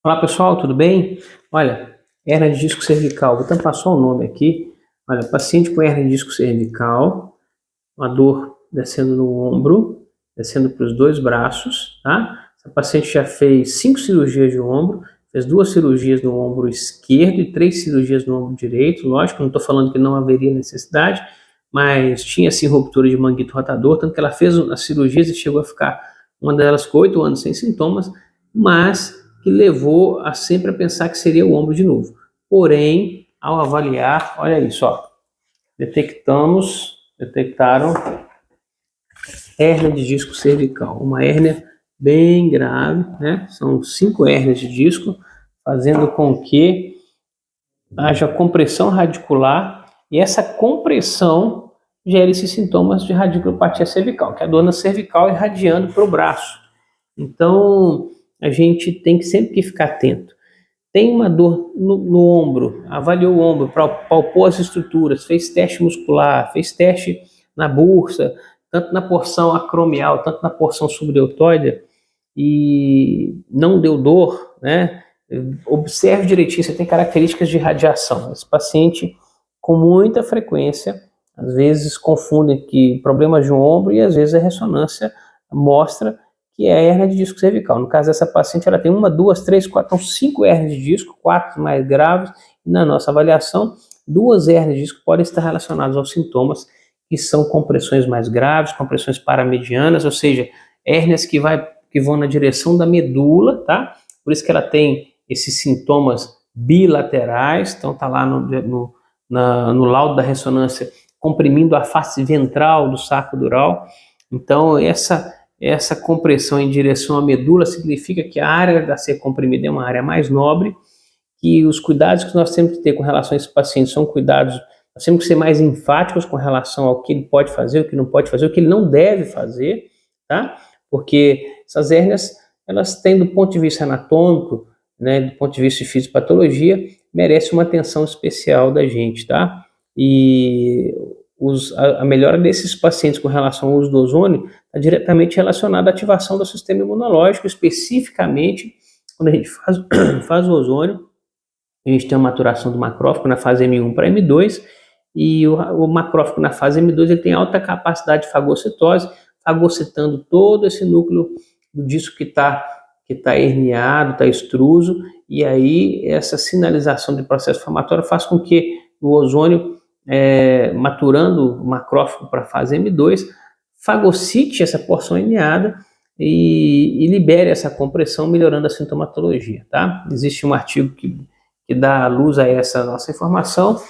Olá pessoal, tudo bem? Olha, hernia de disco cervical, vou tentar só o nome aqui. Olha, paciente com hernia de disco cervical, uma dor descendo no ombro, descendo para os dois braços, tá? Essa paciente já fez 5 cirurgias de ombro, fez 2 cirurgias no ombro esquerdo e 3 cirurgias no ombro direito. Lógico, não estou falando que não haveria necessidade, mas tinha sim ruptura de manguito rotador, tanto que ela fez as cirurgias e chegou a ficar, uma delas com 8 anos sem sintomas, mas que levou a sempre a pensar que seria o ombro de novo. Porém, ao avaliar, olha isso, ó, detectaram hérnia de disco cervical, uma hérnia bem grave, né? São 5 hérnias de disco, fazendo com que haja compressão radicular e essa compressão gera esses sintomas de radiculopatia cervical, que é a dor na cervical irradiando para o braço. Então, a gente tem que sempre ficar atento. Tem uma dor no ombro, avaliou o ombro, palpou as estruturas, fez teste muscular, fez teste na bursa, tanto na porção acromial, tanto na porção subdeltoide, e não deu dor, né? Observe direitinho, você tem características de radiação. Esse paciente, com muita frequência, às vezes confundem que problemas de ombro e às vezes a ressonância mostra que é a hérnia de disco cervical. No caso dessa paciente, ela tem 1, 2, 3, 4, 5 hérnias de disco, 4 mais graves, e na nossa avaliação, 2 hérnias de disco podem estar relacionadas aos sintomas, que são compressões mais graves, compressões paramedianas, ou seja, hérnias que vão na direção da medula, tá? Por isso que ela tem esses sintomas bilaterais, então tá lá no laudo da ressonância comprimindo a face ventral do saco dural. Então essa compressão em direção à medula significa que a área a ser comprimida é uma área mais nobre, que os cuidados que nós temos que ter com relação a esse paciente são cuidados, nós temos que ser mais enfáticos com relação ao que ele pode fazer, o que não pode fazer, o que ele não deve fazer, tá? Porque essas hérnias, elas têm do ponto de vista anatômico, né, do ponto de vista de fisiopatologia, merece uma atenção especial da gente, tá? E a melhora desses pacientes com relação ao uso do ozônio está diretamente relacionada à ativação do sistema imunológico, especificamente quando a gente faz o ozônio, a gente tem uma maturação do macrófago na fase M1 para M2, e o macrófago na fase M2 ele tem alta capacidade de fagocitose, fagocitando todo esse núcleo do disco que tá herniado, está extruso, e aí essa sinalização de processo inflamatório faz com que o ozônio, maturando o macrófago para a fase M2, fagocite essa porção herniada e libere essa compressão, melhorando a sintomatologia, tá? Existe um artigo que dá luz a essa nossa informação,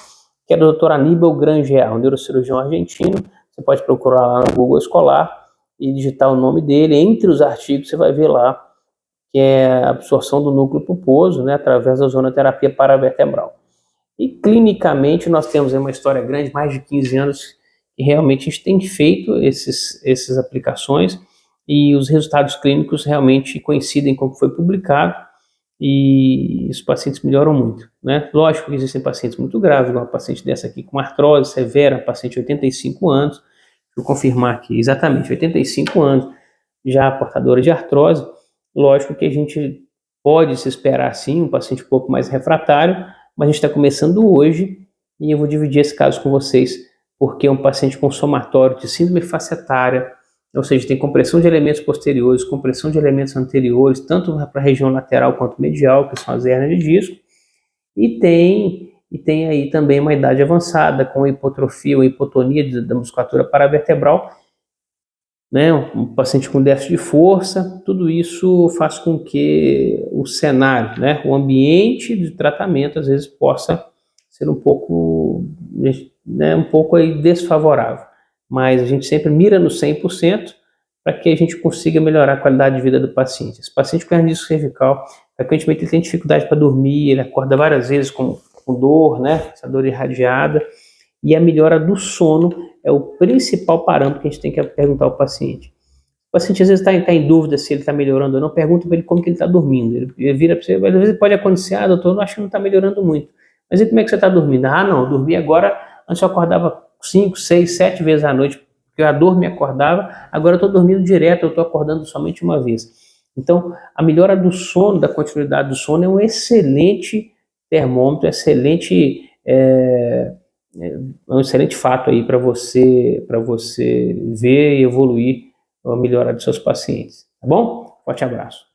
que é do Dr. Aníbal Grangeal, um neurocirurgião argentino. Você pode procurar lá no Google Escolar e digitar o nome dele. Entre os artigos você vai ver lá que é a absorção do núcleo pulposo, né, através da ozonoterapia paravertebral. E clinicamente nós temos aí uma história grande, mais de 15 anos, que realmente a gente tem feito essas aplicações e os resultados clínicos realmente coincidem com o que foi publicado, e os pacientes melhoram muito, né? Lógico que existem pacientes muito graves, igual uma paciente dessa aqui com artrose severa, paciente de 85 anos, vou confirmar aqui, exatamente, 85 anos, já portadora de artrose. Lógico que a gente pode se esperar sim, um paciente um pouco mais refratário, mas a gente está começando hoje e eu vou dividir esse caso com vocês, porque é um paciente com somatório de síndrome facetária, ou seja, tem compressão de elementos posteriores, compressão de elementos anteriores, tanto para a região lateral quanto medial, que são as hérnias de disco, e tem aí também uma idade avançada, com hipotrofia ou hipotonia da musculatura paravertebral, né, um paciente com déficit de força. Tudo isso faz com que o cenário, né, o ambiente de tratamento, às vezes, possa ser um pouco aí desfavorável. Mas a gente sempre mira no 100% para que a gente consiga melhorar a qualidade de vida do paciente. Esse paciente com hernia de disco cervical, frequentemente ele tem dificuldade para dormir, ele acorda várias vezes com dor, né, essa dor irradiada, e a melhora do sono é o principal parâmetro que a gente tem que perguntar ao paciente. O paciente às vezes está em dúvida se ele está melhorando ou não, pergunta para ele como que ele está dormindo. Ele vira para você, às vezes pode acontecer, doutor, eu acho que não está melhorando muito. Mas e como é que você está dormindo? Não, eu dormi agora, antes eu acordava 5, 6, 7 vezes à noite, porque a dor me acordava, agora eu estou dormindo direto, eu estou acordando somente uma vez. Então, a melhora do sono, da continuidade do sono, é um excelente termômetro, um excelente fato aí para você ver e evoluir a melhora dos seus pacientes, tá bom? Forte abraço.